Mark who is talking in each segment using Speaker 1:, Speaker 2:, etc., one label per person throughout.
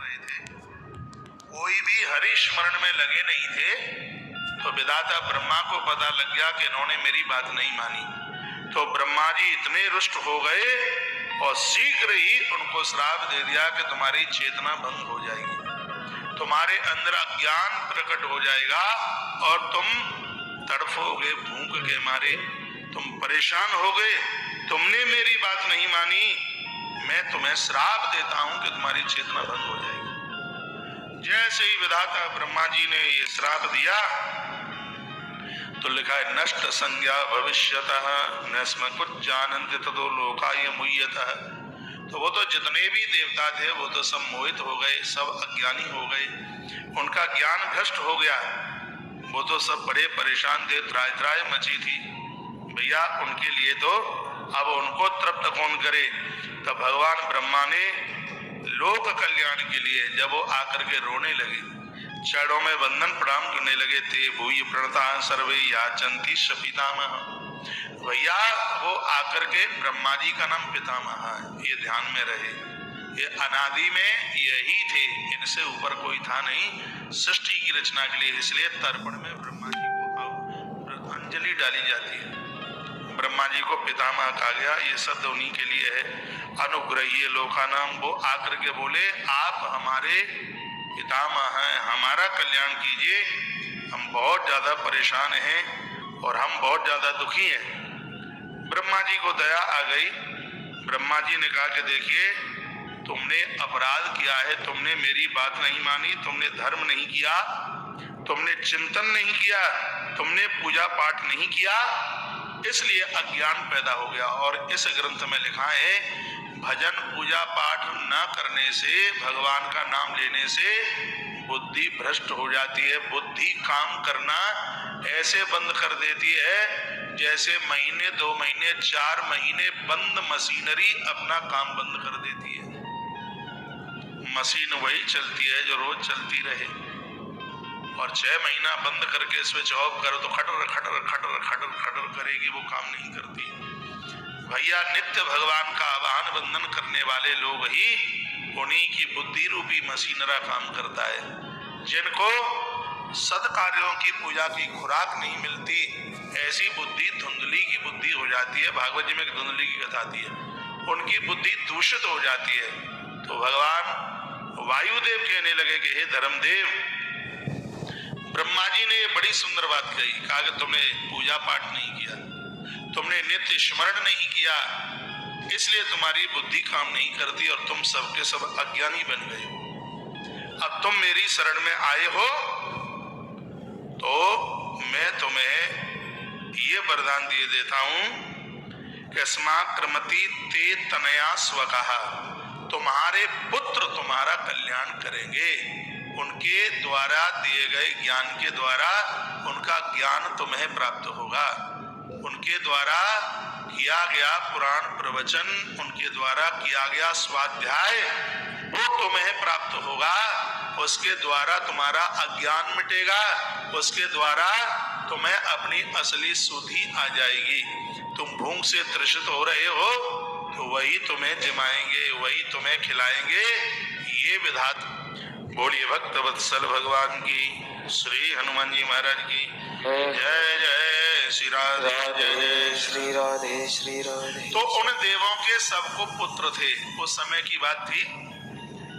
Speaker 1: रहे थे, कोई भी हरि स्मरण में लगे नहीं थे। तो विधाता ब्रह्मा को पता लग गया कि इन्होंने मेरी बात नहीं मानी। तो ब्रह्मा जी इतने रुष्ट हो गए और शीघ्र ही उनको श्राप दे दिया कि तुम्हारी चेतना भंग हो जाएगी, तुम्हारे अंदर अज्ञान प्रकट हो जाएगा और तुम तड़फोगे, भूख के मारे तुम परेशान हो गए, तुमने मेरी बात नहीं मानी, मैं तुम्हें श्राप देता हूं कि तुम्हारी चेतना भंग हो जाएगी। जैसे ही विधाता ब्रह्मा जी ने ये श्राप दिया तो लिखा है नष्ट संज्ञा भविष्यतः न स्म कुछ जानन्ति ततो लोकाय मुह्यतः। तो वो तो जितने भी देवता थे वो तो सब मोहित हो गए, सब अज्ञानी हो गए, उनका ज्ञान भ्रष्ट हो गया, वो तो सब बड़े परेशान थे, त्राय त्राय मची थी भैया उनके लिए। तो अब उनको तृप्त कौन करे। तो भगवान ब्रह्मा ने लोक कल्याण के लिए जब वो आकर के रोने लगे, चरणों में वंदन प्रणाम करने लगे थे, भूय प्रणता सर्वे याचंती शपितामह। भैया वो आकर के ब्रह्मा जी का नाम पितामह है, ये ध्यान में रहे, ये अनादि में यही थे, इनसे ऊपर कोई था नहीं सृष्टि की रचना के लिए। इसलिए तर्पण में ब्रह्मा जी को अंजलि डाली जाती है, ब्रह्मा जी को पितामह कहा गया, ये शब्द उन्हीं के लिए है। अनुग्रहीय लोकानाम, वो आकर के बोले आप हमारे पितामह हैं, हमारा कल्याण कीजिए, हम बहुत ज्यादा परेशान हैं और हम बहुत ज्यादा दुखी हैं। ब्रह्मा जी को दया आ गई, ब्रह्मा जी ने कहा कि देखिए तुमने अपराध किया है, तुमने मेरी बात नहीं मानी, तुमने धर्म नहीं किया, तुमने चिंतन नहीं किया, तुमने पूजा पाठ नहीं किया, इसलिए अज्ञान पैदा हो गया। और इस ग्रंथ में लिखा है भजन पूजा पाठ न करने से, भगवान का नाम लेने से बुद्धि भ्रष्ट हो जाती है, बुद्धि काम करना ऐसे बंद कर देती है जैसे महीने 2 महीने 4 महीने बंद मशीनरी अपना काम बंद कर देती है। मशीन वही चलती है जो रोज चलती रहे, और 6 महीना बंद करके स्विच ऑफ करो तो खटर खटर खटर खटर खटर करेगी, वो काम नहीं करती। भैया नित्य भगवान का आवाहन वंदन करने वाले लोग ही उन्हीं की बुद्धि रूपी मशीनरा काम करता है। जिनको सत्कार्यों की पूजा की खुराक नहीं मिलती, ऐसी बुद्धि धुंधली की बुद्धि हो जाती है। भागवत जी में एक धुंधली की कथा आती है, उनकी बुद्धि दूषित हो जाती है। तो भगवान वायुदेव कहने लगे कि हे धर्मदेव, ब्रह्मा जी ने बड़ी सुंदर बात कही, कहा कि तुमने पूजा पाठ नहीं किया, तुमने नित्य स्मरण नहीं किया, इसलिए तुम्हारी बुद्धि काम नहीं करती और तुम सबके सब अज्ञानी बन गए हो। अब तुम मेरी शरण में आए हो तो मैं तुम्हें ये वरदान दिए देता हूं कि स्माक्रमति ते तनया स्वकः, तुम्हारे पुत्र तुम्हारा कल्याण करेंगे, उनके द्वारा दिए गए ज्ञान के द्वारा उनका ज्ञान तुम्हें प्राप्त होगा, उनके द्वारा किया गया पुराण प्रवचन, उनके द्वारा किया गया स्वाध्याय वो तुम्हें प्राप्त होगा, उसके द्वारा तुम्हारा अज्ञान मिटेगा, उसके द्वारा तुम्हें अपनी असली सुधि आ जाएगी। तुम भूख से तृषित हो रहे हो तो वही तुम्हें जिमाएंगे, वही तुम्हें खिलाएंगे। ये विधात बोलिए भक्त वत्सल भगवान की, श्री हनुमान जी महाराज की जय जय श्री राधे जय जय
Speaker 2: श्री राधे श्री राधे।
Speaker 1: तो उन देवों के सबको पुत्र थे। उस समय की बात थी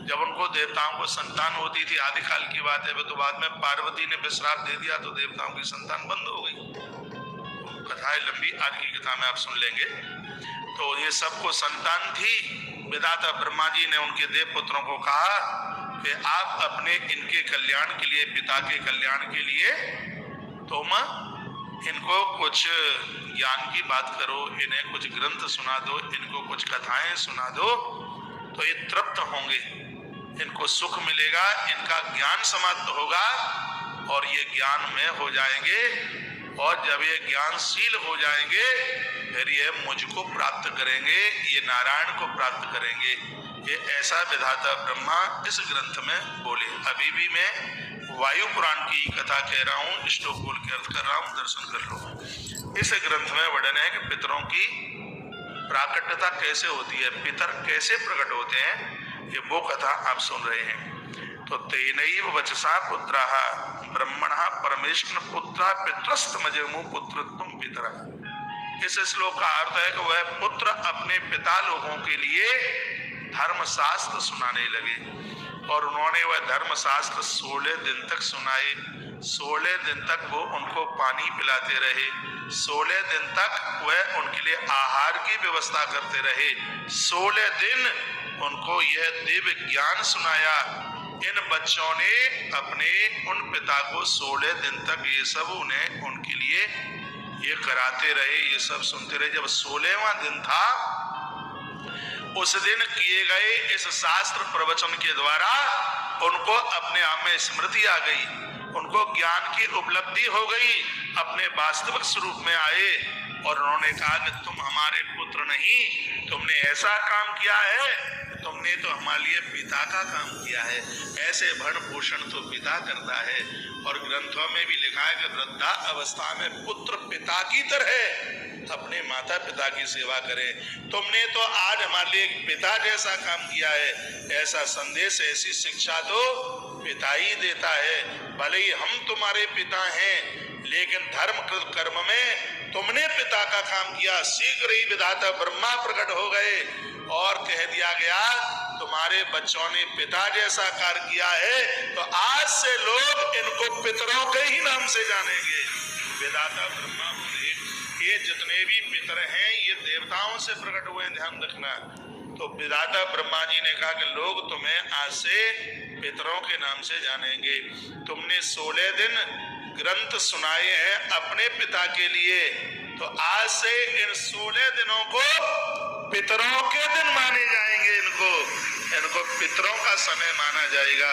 Speaker 1: जब उनको देवताओं को संतान होती थी, आदिकाल की बात है। तो बाद में पार्वती ने विश्राप दे दिया तो देवताओं की संतान बंद हो गई। कथा है लंबी, आज की कथा में आप सुन लेंगे। तो ये सबको संतान थी। विधाता ब्रह्मा जी ने उनके देव पुत्रों को कहा कि आप अपने इनके कल्याण के लिए, पिता के कल्याण के लिए तुम इनको कुछ ज्ञान की बात करो, इन्हें कुछ ग्रंथ सुना दो, इनको कुछ कथाएं सुना दो, तो ये तृप्त होंगे, इनको सुख मिलेगा, इनका ज्ञान समाप्त होगा और ये ज्ञान में हो जाएंगे। और जब ये ज्ञानशील हो जाएंगे फिर ये मुझको प्राप्त करेंगे, ये नारायण को प्राप्त करेंगे। ये ऐसा विधाता ब्रह्मा इस ग्रंथ में बोले। अभी भी मैं वायु पुराण की कथा कह रहा हूँ, श्लोक बोल के अर्थ कर रहा हूँ, दर्शन कर लो। इस ग्रंथ में वर्णन है कि पितरों की प्राकट्यता कैसे होती है, पितर कैसे प्रकट होते हैं। ये वो कथा आप सुन रहे हैं। तो तेनैव वचसा पुत्रः ब्रह्मणः परमेष्ण पुत्रः पितरस्तमजमु पुत्रत्वं पितरः। इस श्लोक का अर्थ है कि वह पुत्र अपने पिता लोगों के लिए धर्मशास्त्र सुनाने लगे और उन्होंने वह धर्मशास्त्र 16 दिन तक सुनाए। 16 दिन तक वो उनको पानी पिलाते रहे, 16 दिन तक वह उनके लिए आहार की व्यवस्था करते रहे, 16 दिन उनको यह दिव्य ज्ञान सुनाया। इन बच्चों ने अपने उन पिता को 16 दिन तक ये सब उन्हें उनके लिए ये कराते रहे, ये सब सुनते रहे। जब 16वां दिन था, उस दिन किए गए इस शास्त्र प्रवचन के द्वारा उनको अपने आप में स्मृति आ गई, उनको ज्ञान की उपलब्धि हो गई, अपने वास्तविक स्वरूप में आए और उन्होंने कहा कि तुम हमारे पुत्र नहीं, तुमने ऐसा काम किया है, तुमने तो हमारे लिए पिता का काम किया है। ऐसे भरण पोषण तो पिता करता है। और ग्रंथों में भी लिखा है कि वृद्धा अवस्था में पुत्र पिता की तरह अपने माता पिता की सेवा करे। तुमने तो आज हमारे लिए एक पिता जैसा काम किया है। ऐसा संदेश, ऐसी शिक्षा तो पिता ही देता है। भले ही हम तुम्हारे पिता हैं, लेकिन धर्म कर्म में तुमने पिता का काम किया। शीघ्र ही विधाता ब्रह्मा प्रकट हो गए और कह दिया गया तुम्हारे बच्चों ने पिता जैसा कार्य किया है, तो आज से लोग इनको पितरों के ही नाम से जानेंगे। विधाता ब्रह्मा बोले, ये जितने भी पितर हैं ये देवताओं से प्रकट हुए, ध्यान रखना। तो विधाता ब्रह्मा जी ने कहा कि लोग तुम्हें आज से पितरों के नाम से जानेंगे। तुमने 16 दिन ग्रंथ सुनाए हैं अपने पिता के लिए, तो आज से इन 16 दिनों को पितरों के दिन माने जाएंगे। इनको पितरों का समय माना जाएगा।